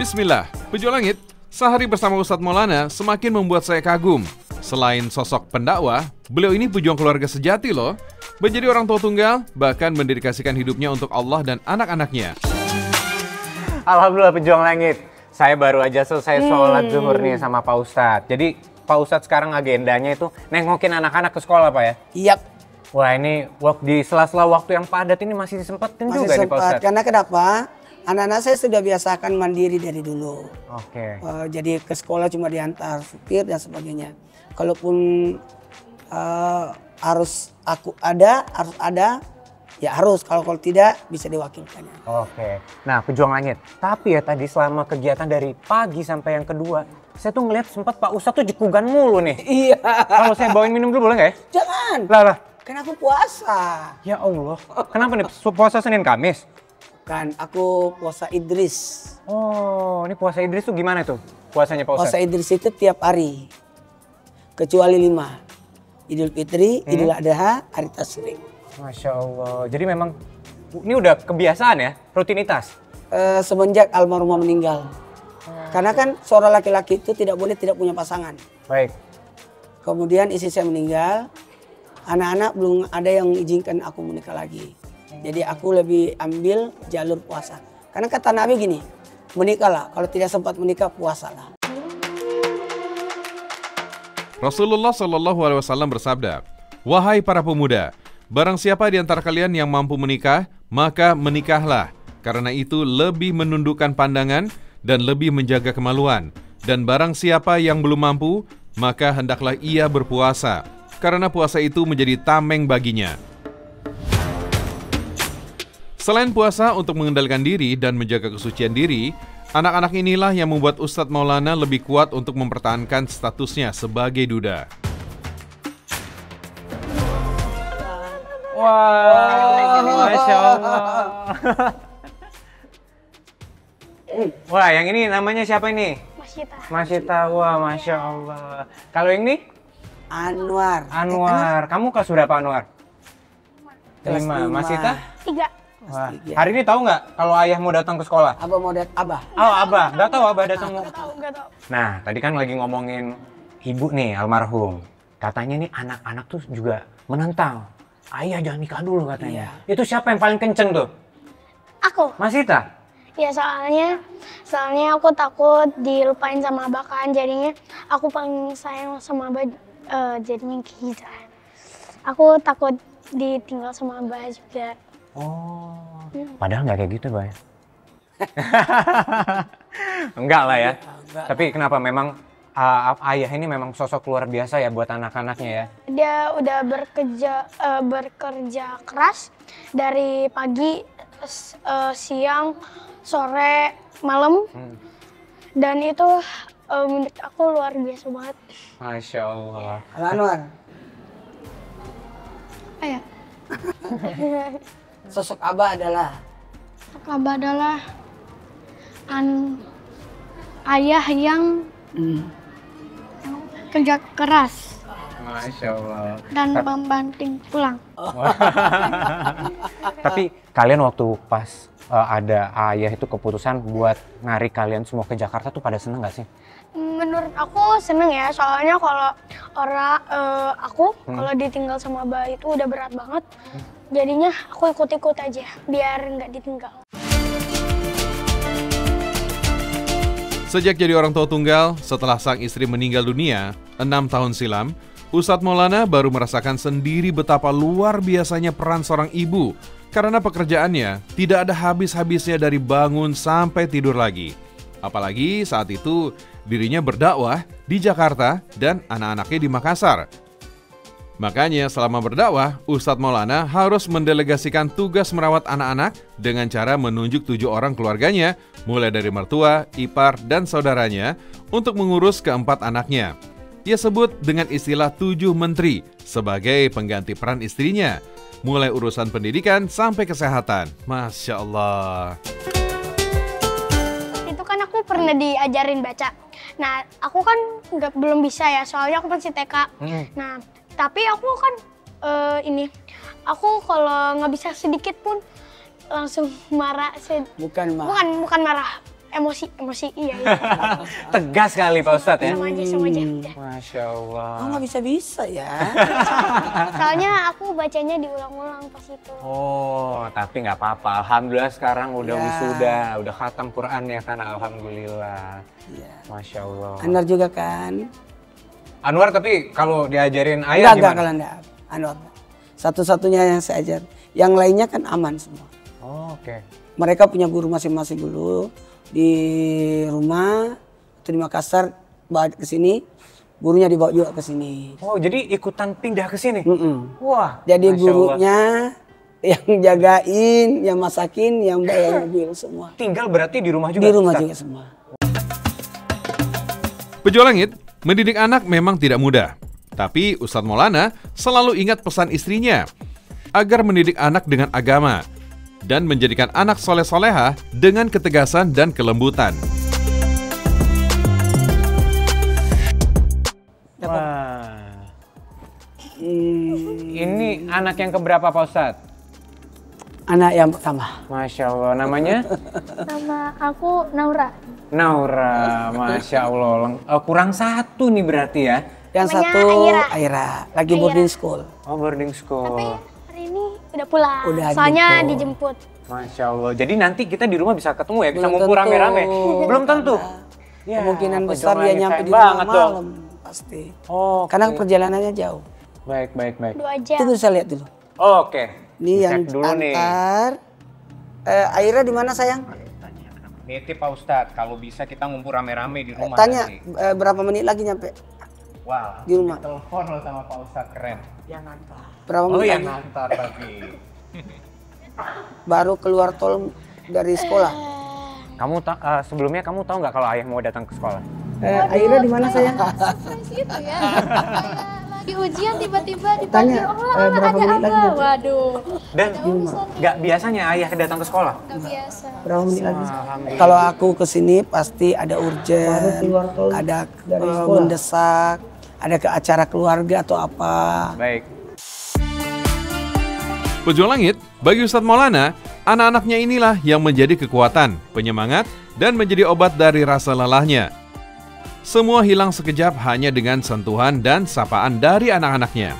Bismillah, Pejuang Langit, sehari bersama Ustadz Maulana semakin membuat saya kagum. Selain sosok pendakwah, beliau ini pejuang keluarga sejati loh. Menjadi orang tua tunggal, bahkan mendedikasikan hidupnya untuk Allah dan anak-anaknya. Alhamdulillah Pejuang Langit. Saya baru aja selesai sholat zuhur nih sama Pak Ustadz. Jadi Pak Ustadz sekarang agendanya itu nengokin anak-anak ke sekolah Pak ya? Iya. Wah ini di sela-sela waktu yang padat ini masih disempetin juga nih Pak Ustadz? Karena kenapa? Anak-anak saya sudah biasakan mandiri dari dulu. Oke. Jadi ke sekolah cuma diantar supir dan sebagainya. Kalaupun harus ada, ya harus. Kalau tidak bisa diwakilkan. Oke. Nah Pejuang Langit, tapi ya tadi selama kegiatan dari pagi sampai yang kedua, saya tuh ngeliat sempat Pak Ustadz tuh jekugan mulu nih. Iya. Kalau saya bawain minum dulu boleh nggak ya? Jangan. Lah. Kan aku puasa. Ya Allah. Kenapa nih puasa Senin Kamis? Kan aku puasa Idris. Oh, ini puasa Idris tuh gimana tuh puasanya Pak Ustadz? Puasa Idris itu tiap hari. Kecuali 5. Idul Fitri, Idul Adha, hari Tasyrik. Masya Allah. Jadi memang ini udah kebiasaan ya, rutinitas? Semenjak almarhumah meninggal. Karena kan seorang laki-laki itu tidak boleh tidak punya pasangan. Baik. Kemudian istri saya meninggal, anak-anak belum ada yang mengizinkan aku menikah lagi. Jadi aku lebih ambil jalur puasa. Karena kata Nabi gini, menikahlah, kalau tidak sempat menikah puasalah. Rasulullah SAW bersabda, "Wahai para pemuda, barang siapa di antara kalian yang mampu menikah, maka menikahlah. Karena itu lebih menundukkan pandangan dan lebih menjaga kemaluan. Dan barang siapa yang belum mampu, maka hendaklah ia berpuasa. Karena puasa itu menjadi tameng baginya." Selain puasa untuk mengendalikan diri dan menjaga kesucian diri, anak-anak inilah yang membuat Ustadz Maulana lebih kuat untuk mempertahankan statusnya sebagai duda. Wah, Masya Allah. Wah, yang ini namanya siapa ini? Masyita. Masyita, wah Masya Allah. Kalau yang ini? Anwar. Anwar. Kamu kelas berapa Anwar? Kelas 5. Masyita? 3. Wah. Hari ini tahu nggak kalau ayah mau datang ke sekolah? Abah mau Abah. Oh, Abah. Nggak tahu Abah datang. Gak tahu. Nah, tadi kan lagi ngomongin ibu nih, almarhum. Katanya nih anak-anak tuh juga menentang. Ayah jangan nikah dulu katanya. Iya. Itu siapa yang paling kenceng tuh? Aku. Masita? Ya soalnya aku takut dilupain sama abah kan. Jadinya aku paling sayang sama abah, jadinya gitu. Aku takut ditinggal sama abah juga. Oh, padahal nggak kayak gitu, Bay. Enggak lah ya. Enggak. Tapi kenapa memang ayah ini memang sosok luar biasa ya buat anak-anaknya ya? Dia udah bekerja keras dari pagi, siang, sore, malam. Dan itu menurut aku luar biasa banget. Masya Allah. Halo Anwar, Ayah. sosok Abah adalah Abah adalah ayah yang kerja keras Masya Allah. dan membanting pulang. Tapi kalian waktu pas ada ayah itu keputusan buat narik kalian semua ke Jakarta tuh pada seneng gak sih? Menurut aku seneng ya, soalnya kalau kalau ditinggal sama abah itu udah berat banget. Jadinya aku ikut-ikut aja biar nggak ditinggal. Sejak jadi orang tua tunggal, setelah sang istri meninggal dunia 6 tahun silam, Ustadz Maulana baru merasakan sendiri betapa luar biasanya peran seorang ibu. Karena pekerjaannya tidak ada habis-habisnya dari bangun sampai tidur lagi. Apalagi saat itu dirinya berdakwah di Jakarta dan anak-anaknya di Makassar. Makanya selama berdakwah, Ustadz Maulana harus mendelegasikan tugas merawat anak-anak dengan cara menunjuk 7 orang keluarganya, mulai dari mertua, ipar, dan saudaranya, untuk mengurus keempat anaknya. Ia sebut dengan istilah 7 menteri sebagai pengganti peran istrinya, mulai urusan pendidikan sampai kesehatan. Masya Allah. Itu kan aku pernah diajarin baca. Nah, aku kan belum bisa ya, soalnya aku masih TK. Nah, tapi aku kan aku kalau nggak bisa sedikit pun langsung marah. bukan marah. Bukan marah. emosi iya. Tegas sekali Pak Ustadz ya. Sama aja. Masya Allah. Oh nggak bisa ya. Soalnya aku bacanya diulang-ulang pas itu. Oh, tapi nggak apa-apa. Alhamdulillah sekarang udah Ya. wisuda, udah khatam Quran ya kan. Alhamdulillah. Ya. Masya Allah. Anwar juga kan. Anwar tapi kalau diajarin ayah Enggak gimana? kalau enggak. Anwar. Satu-satunya yang saya ajar. Yang lainnya kan aman semua. Oh, oke. Mereka punya guru masing-masing dulu di rumah atau di Makassar, bawa ke sini, gurunya dibawa juga ke sini. Oh, jadi ikutan pindah ke sini? Wah. Jadi Masya Allah. gurunya yang jagain, yang masakin, yang bawa mobil semua. Tinggal berarti di rumah juga? Di rumah Ustadz? juga semua. Pejuang Langit, mendidik anak memang tidak mudah. Tapi Ustadz Maulana selalu ingat pesan istrinya agar mendidik anak dengan agama dan menjadikan anak soleh-soleha dengan ketegasan dan kelembutan. Wah. Ini anak yang keberapa Pak Ustadz? Anak yang pertama. Masya Allah, namanya? Nama aku Naura. Naura, Masya Allah. Kurang satu nih berarti ya? Yang Namanya satu Aira. Aira, lagi boarding school. Oh, boarding Tapi school. hari ini udah pulang. Udah Soalnya jemput. dijemput. Masya Allah. Jadi nanti kita di rumah bisa ketemu ya? Bisa Belum ngumpul tentu. rame-rame? Belum tentu? Ya, Kemungkinan Pak besar Jomel dia ini nyampe sayang di rumah banget dong. malam pasti. Oh, Karena perjalanannya jauh. baik. 2 jam. Itu saya lihat dulu. Oke. Ini yang Cek dulu nih. antar. Aira di mana sayang? Nitip Pak Ustadz, kalau bisa kita ngumpul rame-rame di rumah Tanya nanti. berapa menit lagi nyampe Wah, di rumah? telepon lo sama Pak Ustadz, keren. Berapa Oh menit yang lagi? ngantar tapi. Baru keluar tol dari sekolah. Kamu sebelumnya kamu tahu nggak kalau ayah mau datang ke sekolah? Aira di mana sayang? Gitu ya. Lagi ujian tiba-tiba Tanya, dipanggil Allah berapa ada menit lagi apa? nanti? Waduh, Dan nggak biasanya ayah datang ke sekolah? nggak biasa. Berapa menit lagi? Alhamdulillah. Kalau aku ke sini pasti ada urgent, ada mendesak, ada ke acara keluarga atau apa. Baik. Pejuang Langit, bagi Ustadz Maulana, anak-anaknya inilah yang menjadi kekuatan, penyemangat, dan menjadi obat dari rasa lelahnya. Semua hilang sekejap hanya dengan sentuhan dan sapaan dari anak-anaknya.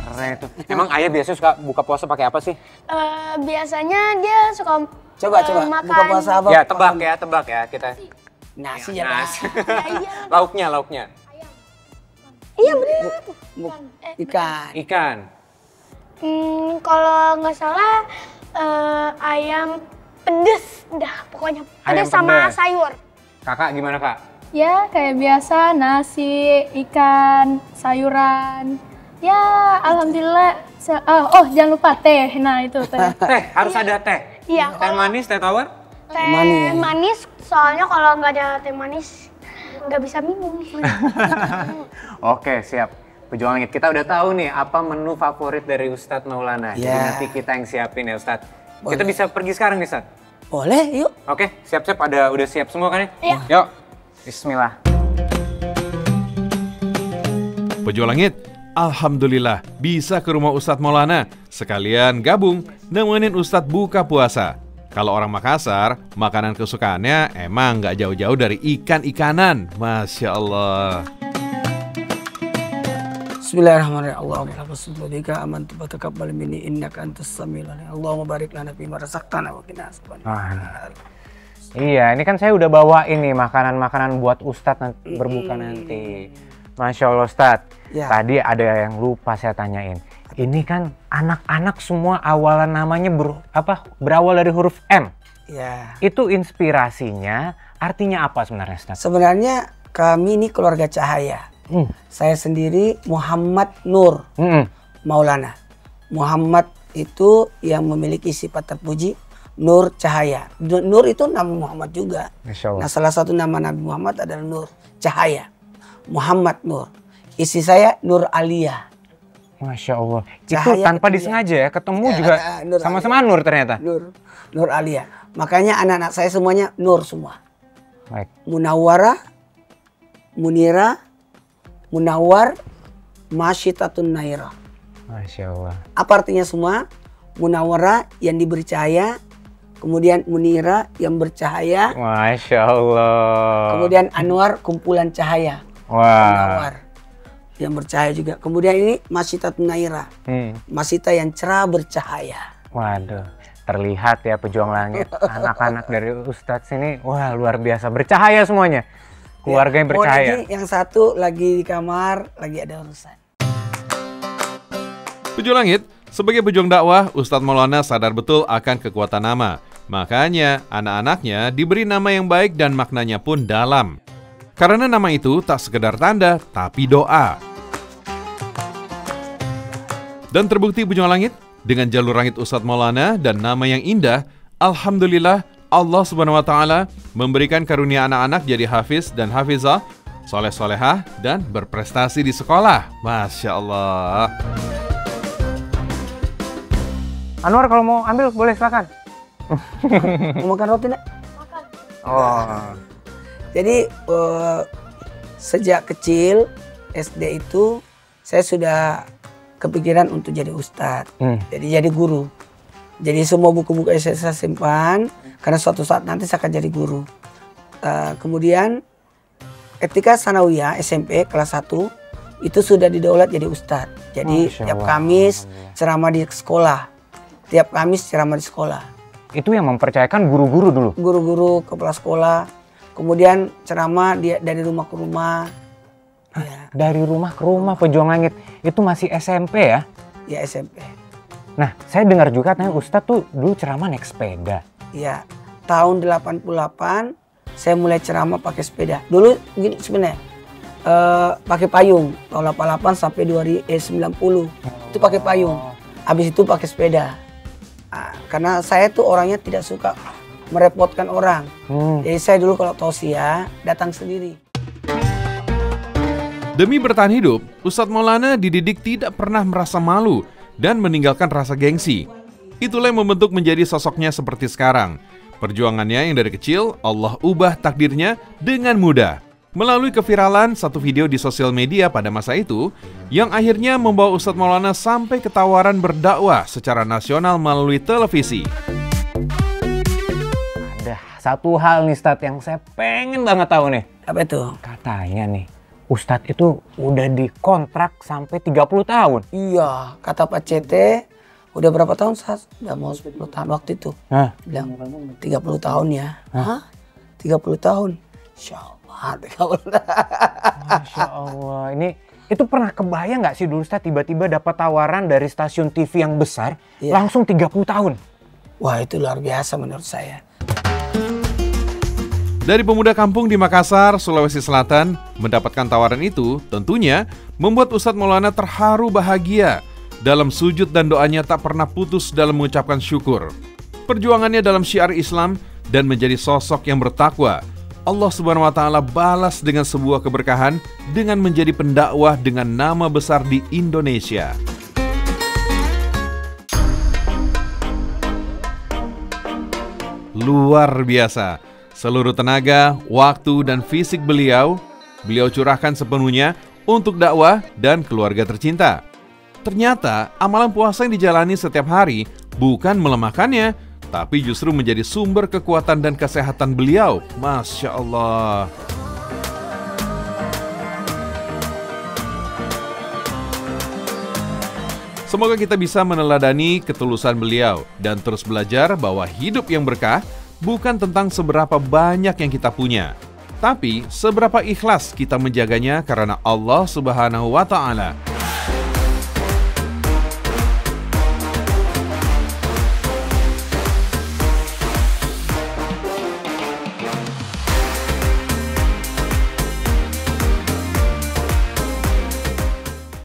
Keren itu. Emang ayah biasanya suka buka puasa pakai apa sih? Biasanya dia suka Coba makan. buka puasa apa? Ya tebak ya kita. Nasi ya. Nasi. Iya. Lauknya. Iya benar. Ikan. Ikan. Kalau nggak salah ayam pedes, dah pokoknya Ayam pedes sama pedes. sayur. Kakak gimana kak? Ya kayak biasa nasi, ikan, sayuran. Ya alhamdulillah. Oh jangan lupa teh. Nah itu teh. Teh, harus ada teh. Iya. Teh manis, teh tawar? Teh Manis. manis, soalnya kalau nggak ada teh manis nggak bisa minum. Oke, siap. Pejuang Langit, kita udah tahu nih apa menu favorit dari Ustadz Maulana. Jadi Ya. nanti kita yang siapin ya Ustadz. Boleh. Kita bisa pergi sekarang nih Ustadz? Boleh, yuk. Oke, siap-siap. Udah siap semua kan ya? Iya. Yuk, bismillah. Pejuang Langit, alhamdulillah bisa ke rumah Ustadz Maulana. Sekalian gabung nemenin Ustadz buka puasa. Kalau orang Makassar, makanan kesukaannya emang nggak jauh-jauh dari ikan-ikanan. Masya Allah. Bismillahirrahmanirrahim. Allahumma rabbika amantu wa taqabbal minni innaka antas samiul alim. Allahumma barik lana fima razaqtana wa qina adzabannar. Iya, ini kan saya udah bawa ini makanan-makanan buat Ustadz berbuka nanti. Masya Allah Ustadz. Ya. Tadi ada yang lupa saya tanyain. Ini kan anak-anak semua awalan namanya berawal dari huruf M. Ya. Itu inspirasinya artinya apa sebenarnya Ustadz? Sebenarnya kami ini keluarga cahaya. Saya sendiri Muhammad Nur Maulana. Muhammad itu yang memiliki sifat terpuji, Nur cahaya. Nur itu nama Muhammad juga. Masya Allah. Nah, salah satu nama Nabi Muhammad adalah Nur cahaya. Muhammad Nur. Isi saya Nur Aliyah. Masya Allah. Itu Cahaya tanpa ketiga. disengaja ya, ketemu Ya, juga Nur sama-sama Nur ternyata. Nur Aliyah. Makanya anak-anak saya semuanya Nur semua. Baik. Munawwarah, Munira, Munawwar, Masyitatun Naira. Masya Allah. Apa artinya semua? Munawwarah yang diberi cahaya, kemudian Munira yang bercahaya, Masya Allah. kemudian Anwar kumpulan cahaya. Wah. Anwar yang bercahaya juga. Kemudian ini Masita Naira, Masita yang cerah bercahaya. Waduh, terlihat ya pejuang langit. Anak-anak dari Ustadz sini, wah luar biasa. Bercahaya semuanya. Keluarga yang bercahaya. Oh, yang satu lagi di kamar, lagi ada urusan. Pejuang Langit, sebagai pejuang dakwah, Ustadz Maulana sadar betul akan kekuatan nama. Makanya, anak-anaknya diberi nama yang baik dan maknanya pun dalam. Karena nama itu tak sekedar tanda, tapi doa. Dan terbukti pejuang langit, dengan jalur langit Ustadz Maulana dan nama yang indah, alhamdulillah Allah Subhanahu wa Ta'ala memberikan karunia anak-anak jadi hafiz dan hafizah, soleh-solehah, dan berprestasi di sekolah. Masya Allah. Anwar kalau mau ambil boleh silakan. Mau makan roti enggak? Oh. Jadi sejak kecil SD itu saya sudah kepikiran untuk jadi ustadz, jadi guru. Jadi semua buku-buku saya simpan karena suatu saat nanti saya akan jadi guru. Kemudian ketika sanawiyah SMP kelas 1 itu sudah didaulat jadi ustadz. Jadi tiap Kamis ceramah di sekolah. Tiap Kamis ceramah di sekolah. Itu yang mempercayakan guru-guru dulu? Guru-guru, kepala sekolah. Kemudian ceramah dari rumah ke rumah. Ya. Dari rumah ke rumah pejuang langit. Itu masih SMP ya? Ya SMP. Nah, saya dengar juga katanya Ustadz tuh dulu ceramah naik sepeda. Ya, tahun 88 saya mulai ceramah pakai sepeda. Dulu gini sebenarnya, pakai payung. Tahun 88 sampai 90 itu pakai payung. Habis itu pakai sepeda. Nah, karena saya tuh orangnya tidak suka merepotkan orang. Jadi saya dulu kalau tausiah datang sendiri. Demi bertahan hidup, Ustadz Maulana dididik tidak pernah merasa malu dan meninggalkan rasa gengsi. Itulah yang membentuk menjadi sosoknya seperti sekarang. Perjuangannya yang dari kecil, Allah ubah takdirnya dengan mudah. Melalui keviralan satu video di sosial media pada masa itu, yang akhirnya membawa Ustadz Maulana sampai ke tawaran berdakwah secara nasional melalui televisi. Ada satu hal nih Ustadz yang saya pengen banget tahu nih. Apa itu? Katanya nih, Ustadz itu udah dikontrak sampai 30 tahun. Iya, kata Pak CT, udah berapa tahun, Sas? Udah mau 10 tahun waktu itu. Bilang, 30 tahun ya. Hah? 30 tahun? Insya Allah. Masya Allah. Itu pernah kebayang nggak sih dulu Ustadz tiba-tiba dapat tawaran dari stasiun TV yang besar, langsung 30 tahun? Wah, itu luar biasa menurut saya. Dari pemuda kampung di Makassar, Sulawesi Selatan, mendapatkan tawaran itu tentunya membuat Ustadz Maulana terharu bahagia. Dalam sujud dan doanya tak pernah putus dalam mengucapkan syukur. Perjuangannya dalam syiar Islam dan menjadi sosok yang bertakwa, Allah Subhanahu wa Ta'ala balas dengan sebuah keberkahan dengan menjadi pendakwah dengan nama besar di Indonesia. Luar biasa. Seluruh tenaga, waktu, dan fisik beliau curahkan sepenuhnya untuk dakwah dan keluarga tercinta. Ternyata amalan puasa yang dijalani setiap hari bukan melemahkannya, tapi justru menjadi sumber kekuatan dan kesehatan beliau. Masya Allah. Semoga kita bisa meneladani ketulusan beliau dan terus belajar bahwa hidup yang berkah bukan tentang seberapa banyak yang kita punya, tapi seberapa ikhlas kita menjaganya karena Allah Subhanahu wa Ta'ala.